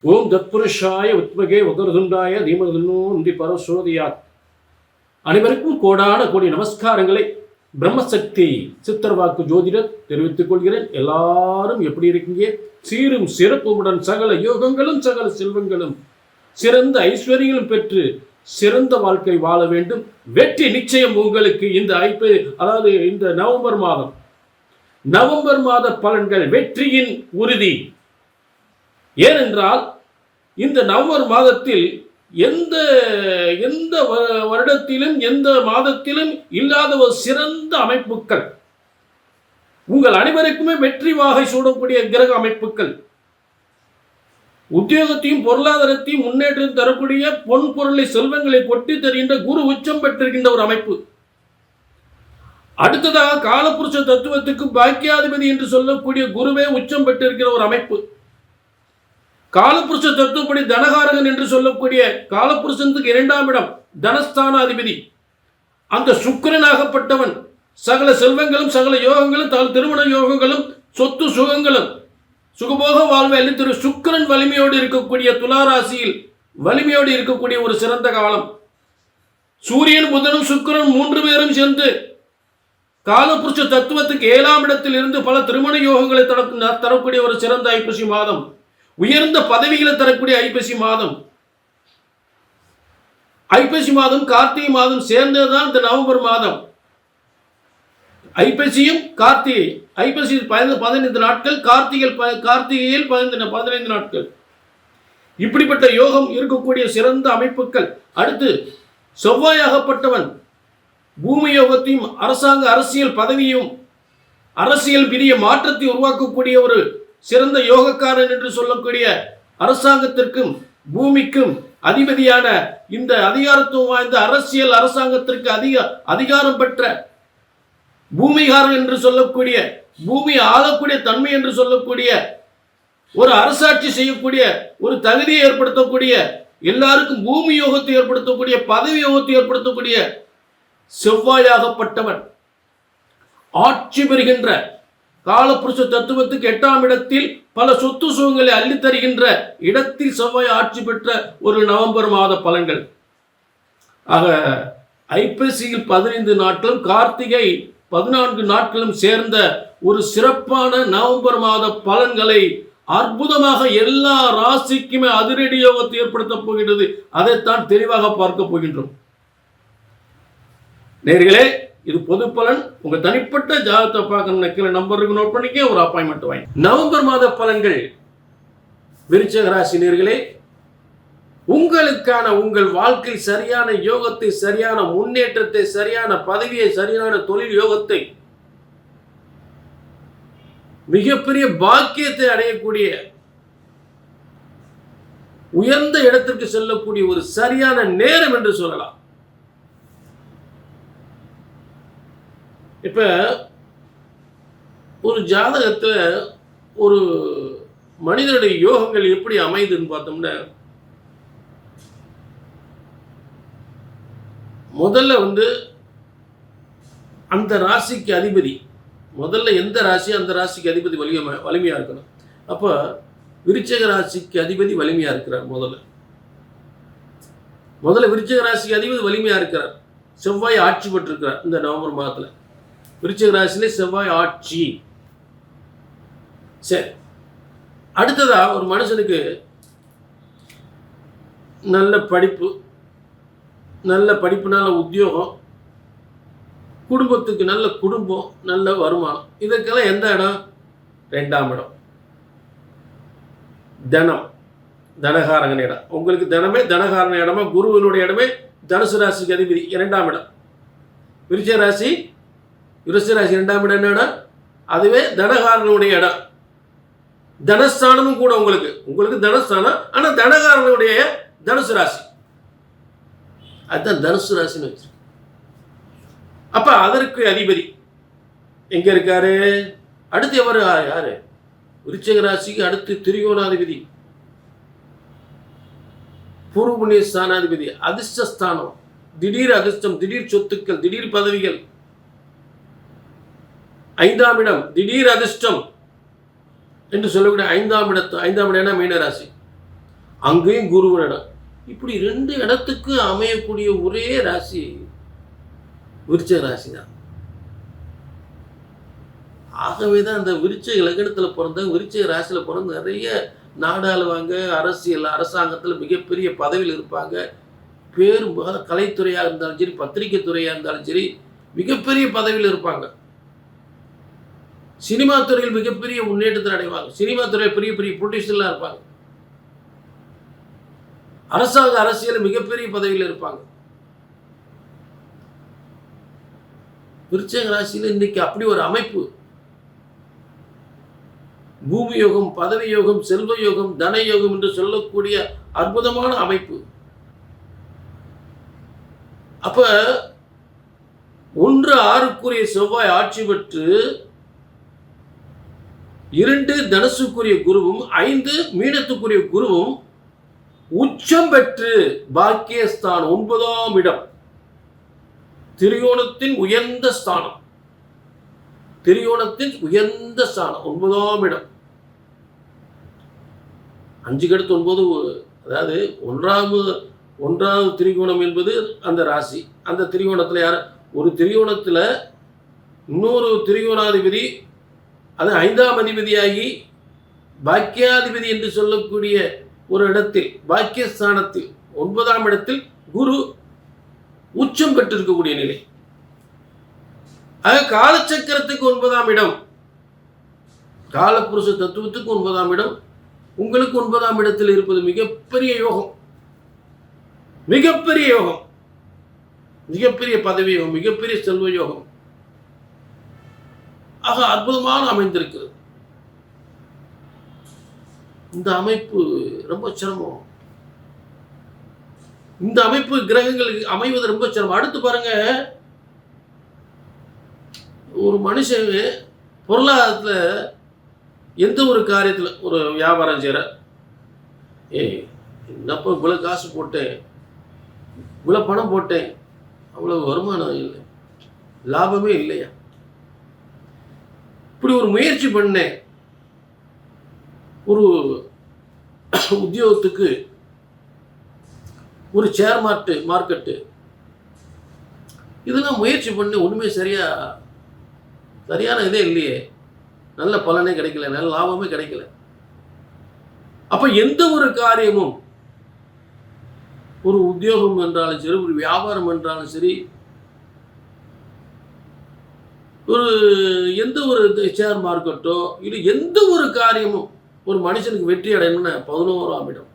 ஓம் தத்புருஷாய உத்மகே உதரதுண்டாய தீமதுன்னோ நந்தி பரசோதியாத். அனைவருக்கும் கோடான கோடி நமஸ்காரங்களை பிரம்மசக்தி சித்தர்வாக்கு ஜோதிடர் தெரிவித்துக் கொள்கிறேன். எல்லாரும் எப்படி இருக்கீங்க? சீரும் சிறப்புடன் சகல யோகங்களும் சகல செல்வங்களும் சிறந்த ஐஸ்வர்யங்களும் பெற்று சிறந்த வாழ்க்கை வாழ வேண்டும். வெற்றி நிச்சயம் உங்களுக்கு. இந்த நவம்பர் மாத பலன்கள் வெற்றியின் உறுதி. ஏனென்றால் இந்த நவம்பர் மாதத்தில் எந்த வருடத்திலும் எந்த மாதத்திலும் இல்லாத ஒரு சிறந்த அமைப்புகள், உங்கள் அனைவருக்குமே வெற்றி வாகை சூடக்கூடிய கிரக அமைப்புகள், உத்தியோகத்தையும் பொருளாதாரத்தையும் முன்னேற்றம் தரக்கூடிய பொன் பொருளை செல்வங்களை கொட்டி தருகின்ற குரு உச்சம் பெற்றிருக்கின்ற ஒரு அமைப்பு. அடுத்ததாக காலபுருஷ தத்துவத்துக்கு பாக்கியாதிபதி என்று சொல்லக்கூடிய குருவே உச்சம் பெற்றிருக்கிற ஒரு அமைப்பு. காலபுருஷ தத்துவப்படி தனகாரகன் என்று சொல்லக்கூடிய காலபுருஷனுக்கு 2ஆம் இடம் தனஸ்தானாதிபதி அந்த சுக்கிரனாகப்பட்டவன் சகல செல்வங்களும் சகல யோகங்களும் திருமண யோகங்களும் சொத்து சுகங்களும் சுகபோக வாழ்வை அளித்திரு சுக்கிரன் வலிமையோடு இருக்கக்கூடிய துளாராசியில் வலிமையோடு இருக்கக்கூடிய ஒரு சிறந்த காலம். சூரியன் புதனும் சுக்கிரன் 3 பேரும் சேர்ந்து காலபுருஷ தத்துவத்துக்கு 7ஆம் இடத்தில் இருந்து பல திருமண யோகங்களை தரக்கூடிய ஒரு சிறந்த ஐப்பசி மாதம். உயர்ந்த பதவிகளை தரக்கூடிய ஐப்பசி மாதம். ஐப்பசி மாதம் கார்த்திகை மாதம் சேர்ந்ததுதான் இந்த நவம்பர் மாதம். ஐப்பசியும் கார்த்திகை, ஐப்பசி 15 நாட்கள், கார்த்திகையில் 15 நாட்கள். இப்படிப்பட்ட யோகம் இருக்கக்கூடிய சிறந்த அமைப்புகள். அடுத்து செவ்வாயாகப்பட்டவன் பூமி யோகத்தையும் அரசியல் பதவியும் அரசியல் பெரிய மாற்றத்தை உருவாக்கக்கூடிய ஒரு சிறந்த யோகக்காரன் என்று சொல்லக்கூடிய அரசாங்கத்திற்கும் பூமிக்கும் அதிபதியான இந்த அதிகாரத்துவம் வாய்ந்த அரசியல் அரசாங்கத்திற்கு அதிகாரம் பெற்ற பூமிகாரன் என்று சொல்லக்கூடிய பூமி ஆளக்கூடிய தன்மை என்று சொல்லக்கூடிய ஒரு அரசாட்சி செய்யக்கூடிய ஒரு தகுதியை ஏற்படுத்தக்கூடிய எல்லாருக்கும் பூமி யோகத்தை ஏற்படுத்தக்கூடிய பதவி யோகத்தை ஏற்படுத்தக்கூடிய செவ்வாயாகப்பட்டவன் ஆட்சி பெறுகின்ற காலபுருஷ தத்துவத்துக்கு 8ஆம் இடத்தில் பல சொத்து சுகங்களை அள்ளித் தருகின்ற இடத்தில் செவ்வாய் ஆட்சி பெற்ற ஒரு நவம்பர் மாத பலன்கள். ஆக ஐப்பசியில் 15 நாட்களும் கார்த்திகை 14 நாட்களும் சேர்ந்த ஒரு சிறப்பான நவம்பர் மாத பலன்களை அற்புதமாக எல்லா ராசிக்குமே அதிரடி யோகத்தை ஏற்படுத்தப் போகின்றது. அதைத்தான் தெளிவாக பார்க்க போகின்றோம். நேயர்களே, இது பொது பலன். உங்க தனிப்பட்ட ஜாதகத்தை பார்க்கணும், நம்பருக்கு நோட் பண்ணிக்க, ஒரு அப்பாயின்மெண்ட் வாங்கி. நவம்பர் மாத பலன்கள் விருச்சிக ராசி நேயர்களே, உங்களுக்கான உங்கள் வாழ்க்கை சரியான யோகத்தை, சரியான முன்னேற்றத்தை, சரியான பதவியை, சரியான தொழில் யோகத்தை, மிகப்பெரிய பாக்கியத்தை அடையக்கூடிய உயர்ந்த இடத்திற்கு செல்லக்கூடிய ஒரு சரியான நேரம் என்று சொல்லலாம். இப்ப ஒரு ஜாதகத்துல ஒரு மனிதனுடைய யோகங்கள் எப்படி அமைதுன்னு பார்த்தோம்னா, முதல்ல அந்த ராசிக்கு அதிபதி, முதல்ல எந்த ராசி அந்த ராசிக்கு அதிபதி வலிமையா இருக்கணும். அப்ப விருச்சிக ராசிக்கு அதிபதி வலிமையா இருக்கிறார். முதல்ல விருச்சிக ராசிக்கு அதிபதி வலிமையா இருக்கிறார். செவ்வாய் ஆட்சி பெற்றிருக்கிறார் இந்த நவம்பர் மாதத்துல. விருச்சிக ராசியிலே செவ்வாய் ஆட்சி. சரி, அடுத்ததா ஒரு மனுஷனுக்கு நல்ல படிப்பு, நல்ல படிப்புனால உத்தியோகம், குடும்பத்துக்கு நல்ல குடும்பம், நல்ல வருமானம், இதற்கெல்லாம் எந்த இடம்? 2ஆம் இடம். தனகாரகன் இடம். உங்களுக்கு தனகாரன இடமா, குருவினுடைய இடமே தனுசு ராசிக்கு அதிபதி 2ஆம் இடம். விருச்சிக ராசி 2ஆம் இடம் என்ன இடம்? அதுவே தனகாரனுடைய இடம். தனஸ்தானமும் கூட உங்களுக்கு தனஸ்தானம். ஆனா தனகாரனுடைய தனுசு ராசி, அதுதான் தனுசு ராசின்னு வச்சிருக்கு. அப்ப அதற்கு அதிபதி எங்க இருக்காரு? அடுத்து எவரு? யாரு? விருச்சிக ராசிக்கு அடுத்து திரிகோணாதிபதி, பூர்வ புண்ணிய ஸ்தானாதிபதி, அதிர்ஷ்டஸ்தானம், திடீர் அதிர்ஷ்டம், திடீர் சொத்துக்கள், திடீர் பதவிகள். 5ஆம் இடம் திடீர் அதிர்ஷ்டம் என்று சொல்லக்கூடிய 5ஆம் இடம் மீனராசி. அங்கேயும் குருவின் இடம். இப்படி 2 இடத்துக்கு அமையக்கூடிய ஒரே ராசி விருச்சிக ராசி தான். ஆகவே தான் அந்த விருச்சிக லக்னத்தில் பிறந்த, விருச்சிக ராசியில் பிறந்த நிறைய நாடாளுவாங்க, அரசியல் அரசாங்கத்தில் மிகப்பெரிய பதவியில் இருப்பாங்க. பேரும் கலைத்துறையாக இருந்தாலும் சரி, பத்திரிகை துறையாக இருந்தாலும் சரி, மிகப்பெரிய பதவியில் இருப்பாங்க. சினிமா துறையில் மிகப்பெரிய முன்னேற்றத்தை அடைவாங்க. சினிமா துறையில் பெரிய பெரிய ப்ரொடியூசர்லாம் இருப்பாங்க. அரசாங்க அரசியல் மிகப்பெரிய பதவியில் இருப்பாங்க. விருச்சிக ராசியில் இன்னைக்கு அப்படி ஒரு அமைப்பு. பூமி யோகம், பதவி யோகம், செல்வ யோகம், தன யோகம் என்று சொல்லக்கூடிய அற்புதமான அமைப்பு. அப்ப 1/6க்குரிய செவ்வாய் ஆட்சி பெற்று 2 தனுசுக்குரிய குருவும் 5 மீனத்துக்குரிய குருவும் உச்சம் பெற்று பாக்கியஸ்தான் 9ஆம் இடம், திரியோணத்தின் உயர்ந்த ஸ்தானம், திரியோணத்தின் உயர்ந்த ஸ்தானம் 9ஆம் இடம். 5க்கு அடுத்து 9, அதாவது 1வது திரிகோணம் என்பது அந்த ராசி. அந்த திரிகோணத்தில் யார்? ஒரு திரிகோணத்தில் இன்னொரு திரிகோணாதிபதி, அது 5ஆம் அதிபதியாகி பாக்கியாதிபதி என்று சொல்லக்கூடிய ஒரு இடத்தில், பாக்கியஸ்தானத்தில் 9ஆம் இடத்தில் குரு உச்சம் பெற்றிருக்கக்கூடிய நிலை. ஆக காலச்சக்கரத்துக்கு 9ஆம் இடம், காலப்புருஷ தத்துவத்துக்கு 9ஆம் இடம், உங்களுக்கு 9ஆம் இடத்தில் இருப்பது மிகப்பெரிய யோகம், மிகப்பெரிய யோகம், மிகப்பெரிய பதவி யோகம், மிகப்பெரிய செல்வ யோகம். ஆக அற்புதமாக அமைந்திருக்கிறது. இந்த அமைப்பு ரொம்ப சிரமம். இந்த அமைப்பு கிரகங்களுக்கு அமைவது ரொம்ப சிரமம். அடுத்து பாருங்க, ஒரு மனுஷன் பொருளாதாரத்தில் எந்த ஒரு காரியத்தில், ஒரு வியாபாரம் செய்கிற, என்னப்போ இவ்வளோ காசு போட்டேன், இவ்வளோ பணம் போட்டேன், அவ்வளோ வருமானம் இல்லை, லாபமே இல்லையா, இப்படி ஒரு முயற்சி பண்ணேன், ஒரு உத்தியோகத்துக்கு, ஒரு ஷேர் மார்க்கெட்டு, இதெல்லாம் முயற்சி பண்ணி ஒன்றுமே சரியான இதே இல்லையே, நல்ல பலனே கிடைக்கல, நல்ல லாபமே கிடைக்கல. அப்போ எந்த ஒரு காரியமும், ஒரு உத்தியோகம் என்றாலும் சரி, ஒரு வியாபாரம் என்றாலும் சரி, ஒரு எந்த ஒரு ஷேர் மார்க்கெட்டோ இல்லை எந்த ஒரு காரியமும் ஒரு மனுஷனுக்கு வெற்றி அடையணும்னு 11ஆம் இடம்.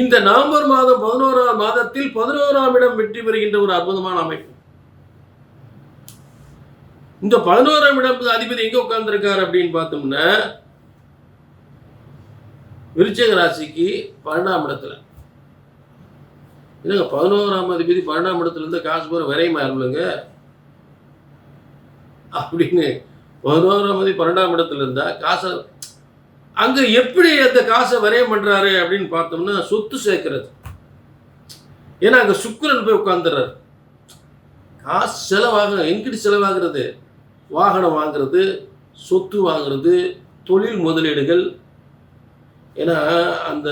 இந்த நவம்பர் மாதம் 11ஆம் மாதத்தில் 11ஆம் இடம் வெற்றி பெறுகின்ற ஒரு அற்புதமான அமைப்பு. இந்த 11ஆம் இடம் அதிபதி எங்க உட்கார்ந்துருக்காரு அப்படின்னு பார்த்தோம்னா, விருச்சிக ராசிக்கு 12ஆம் இடத்துல. இல்லைங்க, 11ஆம் அதிபதி 12ஆம் இடத்துல இருந்து காசு போற விரைமா இல்லைங்க அப்படின்னு 11ஆம் அதிபதி 12ஆம் இடத்துல இருந்தா காசை அங்க எப்படி அந்த காசை விரயம் பண்றாரு அப்படின்னு பார்த்தோம்னா, சொத்து சேர்க்கிறது. ஏன்னா அங்க சுக்கிரன் போய் உட்கார்ந்துடுறாரு. காசு எங்கிட்டு செலவாகிறது? வாகனம் வாங்குறது, சொத்து வாங்குறது, தொழில் முதலீடுகள். ஏன்னா அந்த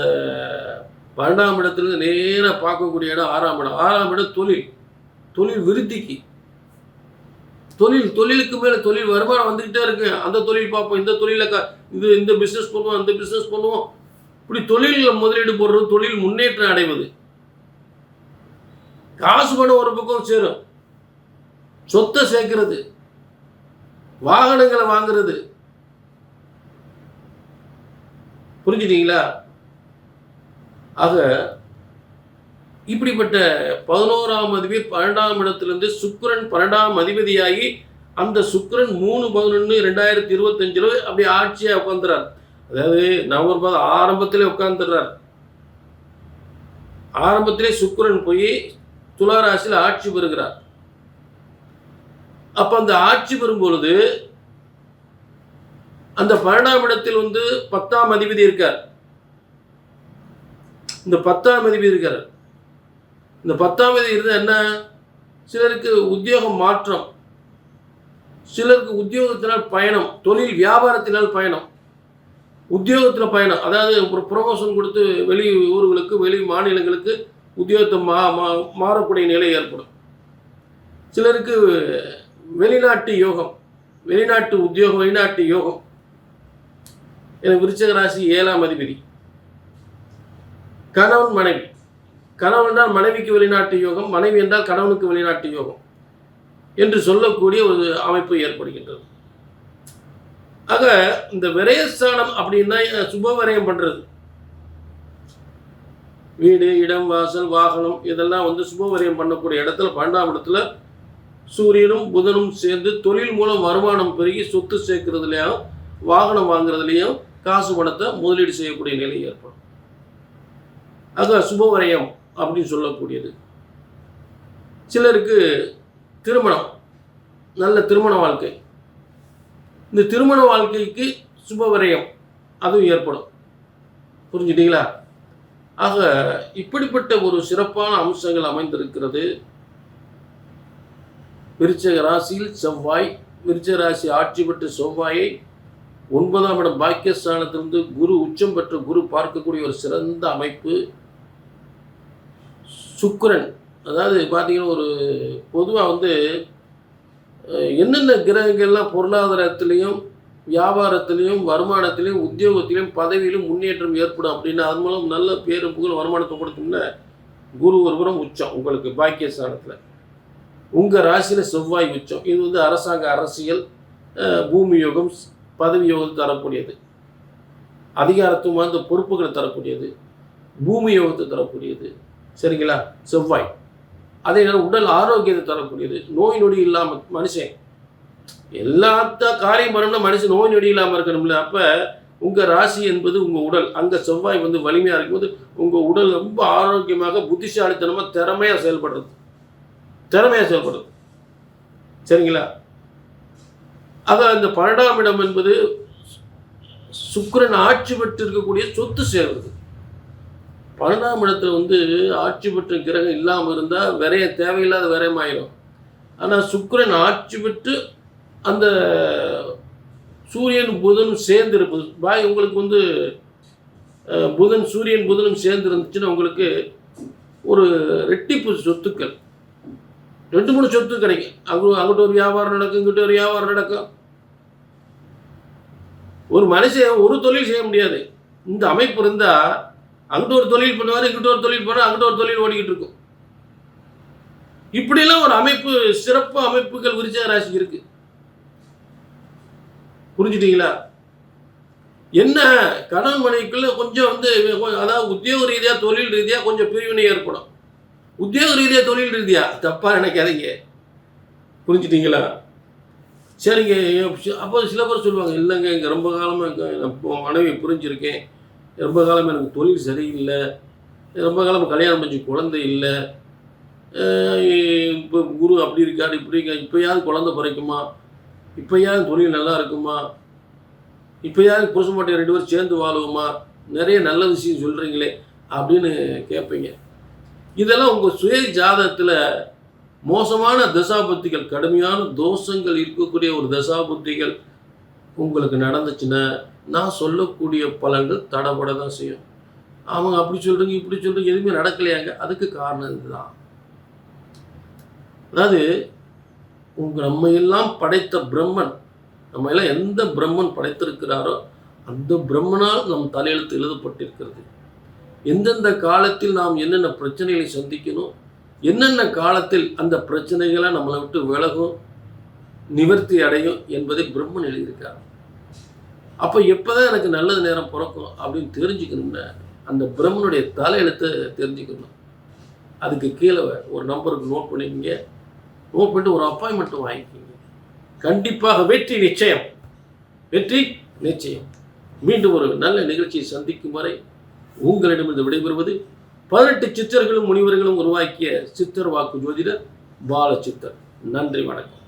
12ஆம் இடத்துல நேராக பார்க்கக்கூடிய இடம் 6ஆம் இடம். 6ஆம் இடம் தொழில் விருத்திக்கு, தொழிலுக்கு மேலே தொழில் வருமானம் வந்துக்கிட்டே இருக்கு. அந்த தொழில் பார்ப்போம், இந்த தொழிலில் இந்த பிஸ்னஸ் பண்ணுவோம், அந்த பிஸ்னஸ் பண்ணுவோம். இப்படி தொழிலில் முதலீடு போடுறது, தொழில் முன்னேற்றம் அடைவது. காசு பணம் ஒரு பக்கம் சேரும், சொத்தை சேர்க்கிறது, வாகனங்களை வாங்குறது. புரிஞ்சுட்டீங்களா? ஆக இப்படிப்பட்ட 11ஆம் அதிபதி 12ஆம் இடத்திலிருந்து சுக்கிரன் 12ஆம் அதிபதியாகி, அந்த சுக்கிரன் 3/11/2025 அப்படி ஆட்சியாக உட்காந்துறார். அதாவது நவம்பர் மாதம் ஆரம்பத்திலே உட்காந்துடுறார். ஆரம்பத்திலே சுக்கிரன் போய் துலா ராசியில் ஆட்சி பெறுகிறார். அப்ப அந்த ஆட்சி பெறும்பொழுது அந்த 12ஆம் இடத்தில் 10ஆம் அதிபதி இருக்கார். இந்த 10ஆம் அதிபதி இருக்கார். இந்த 10ஆம் அதிபதி இருந்தால் என்ன? சிலருக்கு உத்தியோகம் மாற்றம், சிலருக்கு உத்தியோகத்தினால் பயணம், தொழில் வியாபாரத்தினால் பயணம். உத்தியோகத்தில் பயணம், அதாவது ஒரு ப்ரொமோஷன் கொடுத்து வெளி ஊர்களுக்கு வெளி மாநிலங்களுக்கு உத்தியோகத்தை மாறக்கூடிய நிலை ஏற்படும். சிலருக்கு வெளிநாட்டு யோகம், வெளிநாட்டு உத்தியோகம், வெளிநாட்டு யோகம். எனக்கு விருச்சிக ராசி 7ஆம் அதிபதி. கணவன் மனைவி, கணவன் என்றால் மனைவிக்கு வெளிநாட்டு யோகம், மனைவி என்றால் கணவனுக்கு வெளிநாட்டு யோகம் என்று சொல்லக்கூடிய ஒரு அமைப்பு ஏற்படுகின்றது. ஆக இந்த விரயஸ்தானம் அப்படின்னா சுப விரயம் பண்ணுறது, வீடு, இடம், வாசல், வாகனம் இதெல்லாம் சுப விரயம் பண்ணக்கூடிய இடத்துல 12ஆம் இடத்துல சூரியனும் புதனும் சேர்ந்து தொழில் மூலம் வருமானம் பெருகி சொத்து சேர்க்கறதுலையும் வாகனம் வாங்குறதுலையும் காசு பணத்தை முதலீடு செய்யக்கூடிய நிலை ஏற்படும். ஆக சுப விரயம் அப்படின்னு சொல்லக்கூடியது. சிலருக்கு திருமணம், நல்ல திருமண வாழ்க்கை, இந்த திருமண வாழ்க்கைக்கு சுப விரயம் அதுவும் ஏற்படும். புரிஞ்சுட்டீங்களா? ஆக இப்படிப்பட்ட ஒரு சிறப்பான அம்சங்கள் அமைந்திருக்கிறது. விருச்சிக ராசியில் செவ்வாய், விருச்சிக ராசி ஆட்சி பெற்ற செவ்வாயை 9ஆம் இடம் பாக்கியஸ்தானத்திலிருந்து குரு உச்சம் பெற்ற குரு பார்க்கக்கூடிய ஒரு சிறந்த அமைப்பு. சுக்கிரன், அதாவது பார்த்தீங்கன்னா ஒரு பொதுவாக என்னென்ன கிரகங்கள்லாம் பொருளாதாரத்திலையும் வியாபாரத்திலையும் வருமானத்திலையும் உத்தியோகத்திலையும் பதவியிலும் முன்னேற்றம் ஏற்படும் அப்படின்னா அது மூலம் நல்ல பேரு புகழ் வருமானத்தை கொடுக்கும்னா குரு ஒருபுறம் உச்சம் உங்களுக்கு பாக்கியஸ்தானத்தில், உங்கள் ராசியில் செவ்வாய் உச்சம். இது அரசாங்க, அரசியல், பூமி யோகம், பதவி யோகத்தை தரக்கூடியது, அதிகாரத்துவம் வாய்ந்த பொறுப்புகளை தரக்கூடியது, பூமி யோகத்தை தரக்கூடியது. சரிங்களா? செவ்வாய். அதே நேரம் உடல் ஆரோக்கியத்தை தரக்கூடியது, நோய் நொடி இல்லாமல் மனுஷன் எல்லாத்த காரியம் பண்ணணும்னா மனுஷன் நோய் நொடி இல்லாமல் இருக்கணும்ல. அப்போ உங்கள் ராசி என்பது உங்கள் உடல், அங்கே செவ்வாய் வலிமையாக இருக்கும்போது உங்கள் உடல் ரொம்ப ஆரோக்கியமாக புத்திசாலித்தனமாக திறமையாக செயல்படுறது. சரிங்களா? ஆக இந்த 12ஆம் இடம் என்பது சுக்கிரன் ஆட்சி பெற்று இருக்கக்கூடிய சொத்து சேர்வது. 12ஆம் இடத்துல ஆட்சி பெற்ற கிரகம் இல்லாமல் இருந்தால் விரைய தேவையில்லாத விரயமாயிடும். ஆனால் சுக்கிரன் ஆட்சி பெற்று அந்த சூரியன் புதனும் சேர்ந்து இருப்பது உங்களுக்கு புதன் சூரியன் புதனும் சேர்ந்து இருந்துச்சுன்னா உங்களுக்கு ஒரு ரெட்டிப்பு சொத்துக்கள், 2-3 சொத்து கிடைக்கும். அங்கிட்ட ஒரு வியாபாரம் நடக்கும், இங்கிட்ட ஒரு வியாபாரம் நடக்கும். ஒரு மனுஷன் ஒரு தொழில் செய்ய முடியாது. இந்த அமைப்பு இருந்தால் அங்கிட்ட ஒரு தொழில் பண்ணுவார், இங்கிட்ட ஒரு தொழில் பண்ணுவார், அங்கிட்ட ஒரு தொழில் ஓடிக்கிட்டு இருக்கும். இப்படிலாம் ஒரு அமைப்பு, சிறப்பு அமைப்புகள் விருச்சிக ராசிக்கு இருக்கு. புரிஞ்சுட்டீங்களா? என்ன கணவன் மனைவிக்குள்ள கொஞ்சம் அதாவது உத்தியோக ரீதியாக தொழில் ரீதியாக கொஞ்சம் பிரிவினை ஏற்படும். உத்தியோக ரீதியாக தொழில் ரீதியாக தப்பாக நினைக்காதீங்க. புரிஞ்சுட்டீங்களா? சரிங்க. அப்போ சில பேர் சொல்லுவாங்க, இல்லைங்க இங்கே ரொம்ப காலமாக மனைவி புரிஞ்சிருக்கேன், ரொம்ப காலம் எனக்கு தொழில் சரியில்லை, ரொம்ப காலம் கல்யாணம் பண்ணி குழந்தை இல்லை, இப்போ குரு அப்படி இருக்காரு இப்படி இருக்கா, இப்போயாவது குழந்தை பிறக்குமா, இப்போயாவது தொழில் நல்லா இருக்குமா, இப்போயாவது புருஷன் மாட்டை 2 பேரும் சேர்ந்து வாழுவோமா, நிறைய நல்ல விஷயம் சொல்கிறீங்களே அப்படின்னு கேட்பீங்க. இதெல்லாம் உங்கள் சுய ஜாதகத்தில் மோசமான தசாபுத்திகள், கடுமையான தோஷங்கள் இருக்கக்கூடிய ஒரு தசாபுத்திகள் உங்களுக்கு நடந்துச்சுன்னா நான் சொல்லக்கூடிய பலன்கள் தடபட தான் செய்யும். அவங்க அப்படி சொல்கிறீங்க இப்படி சொல்கிறீங்க எதுவுமே நடக்கலையாங்க. அதுக்கு காரணம் இதுதான். அதாவது நம்ம எல்லாம் படைத்த பிரம்மன், நம்ம எல்லாம் எந்த பிரம்மன் படைத்திருக்கிறாரோ அந்த பிரம்மனால் நம் தலையெழுத்து எழுதப்பட்டிருக்கிறது. எந்தெந்த காலத்தில் நாம் என்னென்ன பிரச்சனைகளை சந்திக்கணும், என்னென்ன காலத்தில் அந்த பிரச்சனைகளை நம்மளை விட்டு விலகும், நிவர்த்தி அடையும் என்பதை பிரம்மன் எழுதியிருக்கார். அப்போ எப்போதான் எனக்கு நல்லது நேரம் பிறக்கும் அப்படின்னு தெரிஞ்சுக்கணும்னா அந்த பிரம்மனுடைய தலையெழுத்தை தெரிஞ்சுக்கணும். அதுக்கு கீழே ஒரு நம்பருக்கு நோட் பண்ணிக்கிங்க. நோட் பண்ணிட்டு ஒரு அப்பாயின்மெண்ட் வாங்கிக்கிங்க. கண்டிப்பாக வெற்றி நிச்சயம், வெற்றி நிச்சயம். மீண்டும் ஒரு நல்ல நிகழ்ச்சியை சந்திக்கும் வரை உங்களிடமிருந்து விடைபெறுவது 18 சித்தர்களும் முனிவர்களும் உருவாக்கிய சித்தர் வாக்கு ஜோதிடர் பாலச்சித்தர். நன்றி, வணக்கம்.